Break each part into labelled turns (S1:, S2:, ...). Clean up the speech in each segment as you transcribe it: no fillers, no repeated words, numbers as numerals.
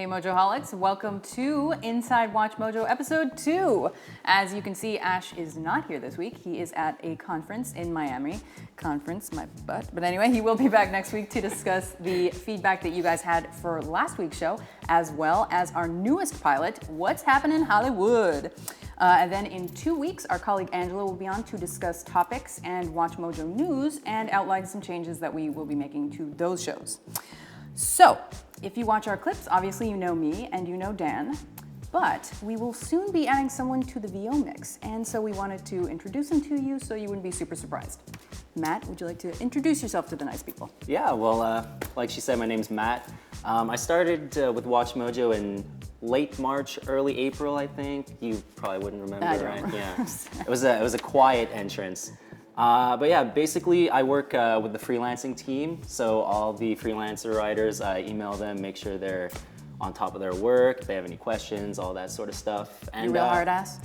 S1: Hey Mojoholics, welcome to Inside Watch Mojo episode 2. As you can see, Ash is not here this week. He is at a conference in Miami. Conference, my butt. But anyway, he will be back next week to discuss the feedback that you guys had for last week's show, as well as our newest pilot, What's Happening in Hollywood. And then in 2 weeks, our colleague Angela will be on to discuss topics and Watch Mojo news and outline some changes that we will be making to those shows. So, if you watch our clips, obviously you know me and you know Dan, but we will soon be adding someone to the VO mix, and so we wanted to introduce him to you so you wouldn't be super surprised. Matt, would you like to introduce yourself to the nice people?
S2: Yeah, well, like she said, my name's Matt. I started with Watch Mojo in late March, early April, I think. You probably wouldn't remember,
S1: I don't
S2: right?
S1: remember.
S2: Yeah, it was a quiet entrance. But yeah, basically I work with the freelancing team. So all the freelancer writers, I email them, make sure they're on top of their work, if they have any questions, all that sort of stuff.
S1: And, you real hard ass?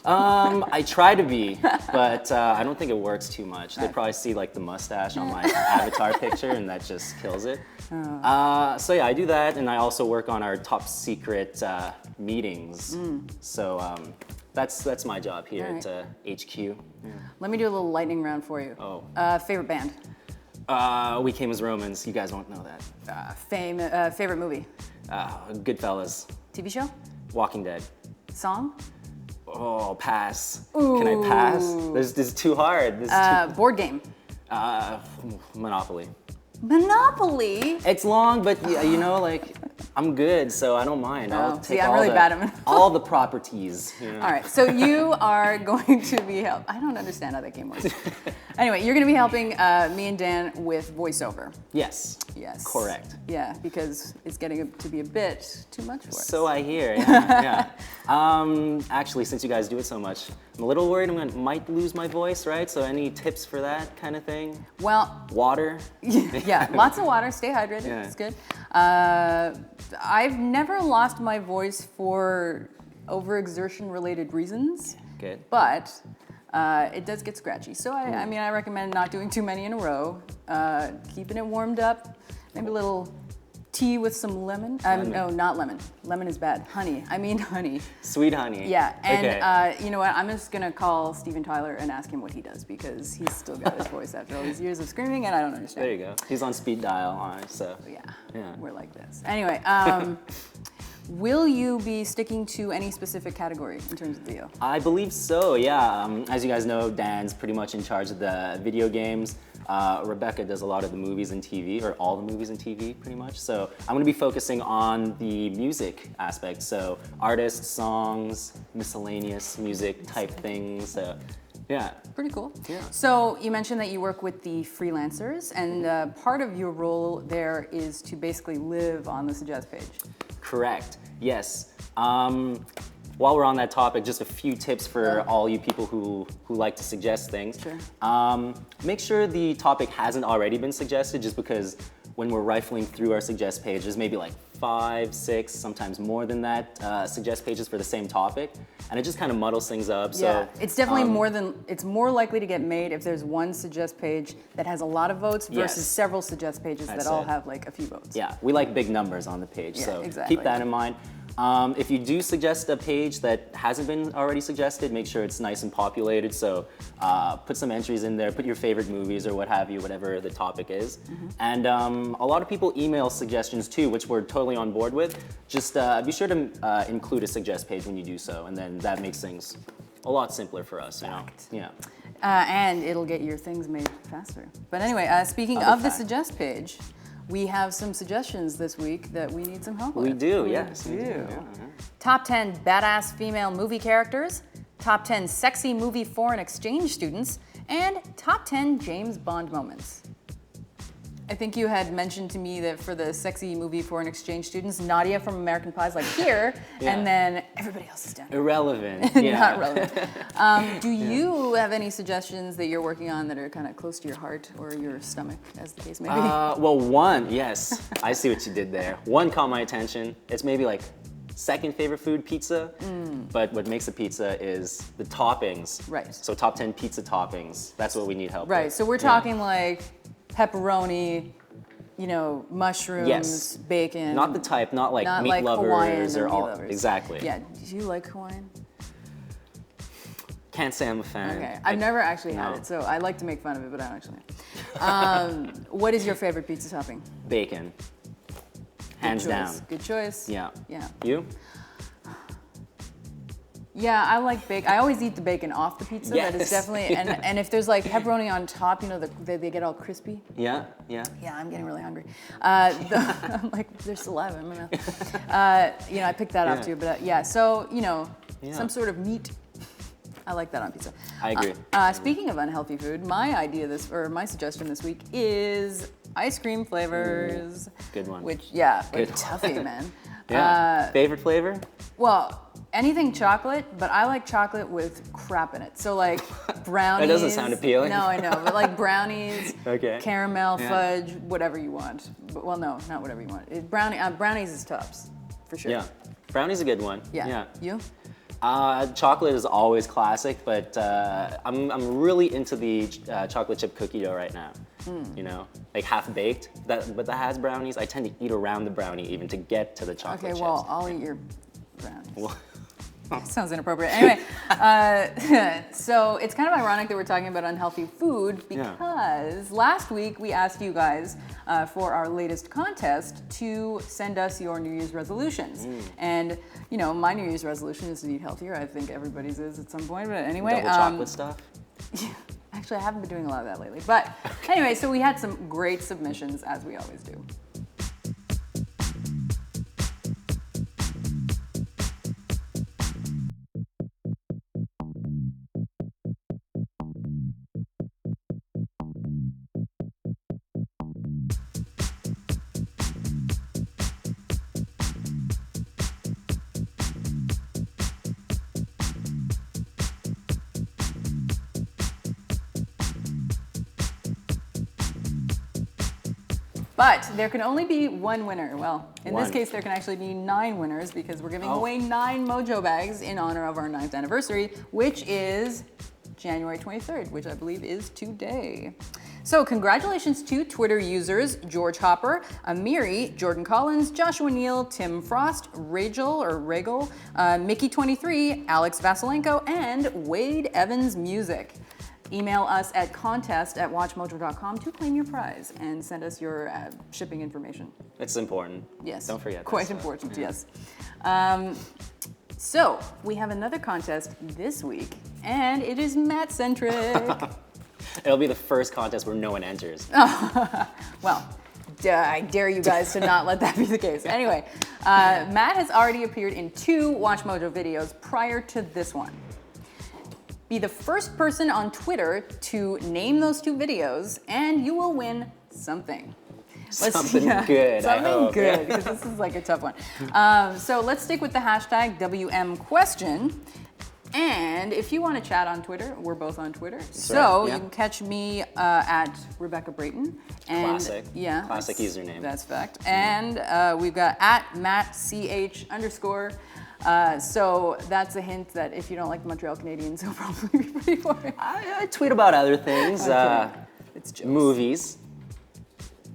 S2: I try to be, but I don't think it works too much. They probably see like the mustache on my avatar picture and that just kills it. So yeah, I do that, and I also work on our top secret meetings. So that's my job here at HQ. Yeah.
S1: Let me do a little lightning round for you.
S2: Oh.
S1: Favorite band?
S2: We Came as Romans. You guys won't know that.
S1: Favorite movie?
S2: Goodfellas.
S1: TV show?
S2: Walking Dead.
S1: Song?
S2: Oh, pass.
S1: Ooh.
S2: Can I pass? This is too hard.
S1: Board game?
S2: Monopoly.
S1: Monopoly?
S2: It's long, but you know, like, I'm good, so I don't mind. I'll take
S1: I'm really bad at Monopoly.
S2: all the properties. You know?
S1: All right, so you are going to be I don't understand how that game works. Anyway, you're going to be helping me and Dan with voiceover.
S2: Yes.
S1: Yes.
S2: Correct.
S1: Yeah, because it's getting to be a bit too much for us.
S2: So I hear, yeah. Actually, since you guys do it so much, I'm a little worried might lose my voice, right? So any tips for that kind of thing?
S1: Well,
S2: water?
S1: Yeah, lots of water, stay hydrated, it's good. I've never lost my voice for overexertion related reasons.
S2: Good.
S1: But it does get scratchy. So I mean, I recommend not doing too many in a row, keeping it warmed up, maybe a little tea with some lemon. No, not lemon. Lemon is bad. Honey. I mean honey.
S2: Sweet honey.
S1: Yeah, and
S2: okay.
S1: You know what? I'm just gonna call Steven Tyler and ask him what he does because he's still got his voice after all these years of screaming, and I don't understand.
S2: There you go. He's on speed dial, all right, so.
S1: Yeah, we're like this. Anyway, will you be sticking to any specific category in terms of video?
S2: I believe so, yeah. As you guys know, Dan's pretty much in charge of the video games. Rebecca does a lot of the movies and TV, or all the movies and TV pretty much. So I'm gonna be focusing on the music aspect. So artists, songs, miscellaneous music type things. So yeah.
S1: Pretty cool.
S2: Yeah.
S1: So you mentioned that you work with the freelancers, and part of your role there is to basically live on the suggest page.
S2: Correct, yes. While we're on that topic, just a few tips for all you people who like to suggest things.
S1: Sure.
S2: Make sure the topic hasn't already been suggested, just because when we're rifling through our suggest page, there's maybe like 5, 6, sometimes more than that suggest pages for the same topic, and it just kind of muddles things up.
S1: Yeah,
S2: so,
S1: it's definitely it's more likely to get made if there's one suggest page that has a lot of votes versus several suggest pages that all have like a few votes.
S2: Yeah, we like big numbers on the page, so
S1: exactly.
S2: Keep that in mind. If you do suggest a page that hasn't been already suggested, make sure it's nice and populated. So put some entries in there, put your favorite movies or what have you, whatever the topic is. And a lot of people email suggestions too, which we're totally on board with. Just be sure to include a suggest page when you do so, and then that makes things a lot simpler for us, you know? Yeah.
S1: And it'll get your things made faster. But anyway, speaking of the suggest page, we have some suggestions this week that we need some help with.
S2: We do, yes. We do.
S1: Yeah. Top 10 badass female movie characters, top 10 sexy movie foreign exchange students, and top 10 James Bond moments. I think you had mentioned to me that for the sexy movie foreign exchange students, Nadia from American Pie is like here, and then everybody else is down here.
S2: Irrelevant.
S1: Not relevant. Do you have any suggestions that you're working on that are kind of close to your heart or your stomach, as the case may be?
S2: Well, one, yes. I see what you did there. One caught my attention. It's maybe like second favorite food, pizza. But what makes a pizza is the toppings.
S1: Right.
S2: So top 10 pizza toppings. That's what we need help with.
S1: Right, so we're talking like pepperoni, you know, mushrooms,
S2: Yes.
S1: bacon.
S2: Not the type, not like
S1: not
S2: meat
S1: like
S2: lovers
S1: Hawaiian
S2: or
S1: meat
S2: all.
S1: lovers.
S2: Exactly.
S1: Yeah. Do you like Hawaiian?
S2: Can't say I'm a fan.
S1: Okay. I've never actually had
S2: no.
S1: it, so I like to make fun of it, but I don't actually. What is your favorite pizza topping?
S2: Bacon. Hands
S1: Good choice.
S2: down.
S1: Good choice.
S2: Yeah.
S1: Yeah.
S2: You?
S1: Yeah, I like bacon. I always eat the bacon off the pizza. That is
S2: Yes.
S1: definitely, and if there's like pepperoni on top, you know, they get all crispy.
S2: Yeah. Yeah.
S1: Yeah, I'm getting really hungry. I'm like, there's saliva in my mouth. You know, I picked that off
S2: Yeah.
S1: too, but yeah, so, you know,
S2: Yeah.
S1: some sort of meat. I like that on pizza.
S2: I agree.
S1: Speaking of unhealthy food, my suggestion this week is ice cream flavors.
S2: Good one.
S1: Which, yeah, like
S2: Good
S1: toughy, man.
S2: Yeah. Favorite flavor?
S1: Well, anything chocolate, but I like chocolate with crap in it. So like brownies.
S2: That doesn't sound appealing.
S1: No, I know, but like brownies,
S2: Okay.
S1: caramel,
S2: Yeah.
S1: fudge, whatever you want. But, well, no, not whatever you want. Brownies is tops, for sure.
S2: Yeah. Brownie's a good one.
S1: Yeah.
S2: Yeah.
S1: You?
S2: Chocolate is always classic, but I'm really into the chocolate chip cookie dough right now. You know, like half baked, but that has brownies. I tend to eat around the brownie even to get to the chocolate
S1: Okay,
S2: chips.
S1: well, I'll eat your brownies.
S2: Well,
S1: Sounds inappropriate. Anyway, so it's kind of ironic that we're talking about unhealthy food because last week we asked you guys for our latest contest to send us your New Year's resolutions. And, you know, my New Year's resolution is to eat healthier. I think everybody's is at some point, but anyway.
S2: double chocolate stuff.
S1: Actually, I haven't been doing a lot of that lately. But anyway, so we had some great submissions, as we always do. But there can only be one winner. Well, in this case, there can actually be 9 winners because we're giving away 9 Mojo bags in honor of our 9th anniversary, which is January 23rd, which I believe is today. So congratulations to Twitter users George Hopper, Amiri, Jordan Collins, Joshua Neill, Tim Frost, Regel, MickeyTwentyThree, Alex Vasilenko, and WadeEvansMusic. Email us at contest@WatchMojo.com to claim your prize and send us your shipping information.
S2: It's important.
S1: Yes.
S2: Don't forget.
S1: Quite important, yes. So we have another contest this week, and it is Matt-centric.
S2: It'll be the first contest where no one enters.
S1: Well, I dare you guys to not let that be the case. Anyway, Matt has already appeared in 2 WatchMojo videos prior to this one. Be the first person on Twitter to name those 2 videos, and you will win something.
S2: Something good,
S1: Something
S2: I hope.
S1: good, because this is like a tough one. So let's stick with the hashtag WMQuestion. And if you want to chat on Twitter, we're both on Twitter. So you can catch me at Rebecca Brayton. And
S2: Classic.
S1: Yeah.
S2: Classic username.
S1: That's fact. And we've got at MattCH_. So that's a hint that if you don't like the Montreal Canadiens, he'll probably be pretty boring.
S2: I tweet about other things.
S1: It's jokes.
S2: Movies,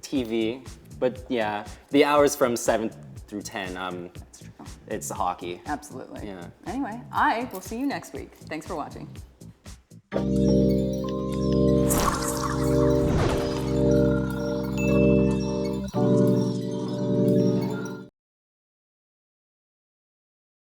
S2: TV, but yeah, the hours from 7 through 10, it's hockey.
S1: Absolutely.
S2: Yeah.
S1: Anyway, I will see you next week. Thanks for watching.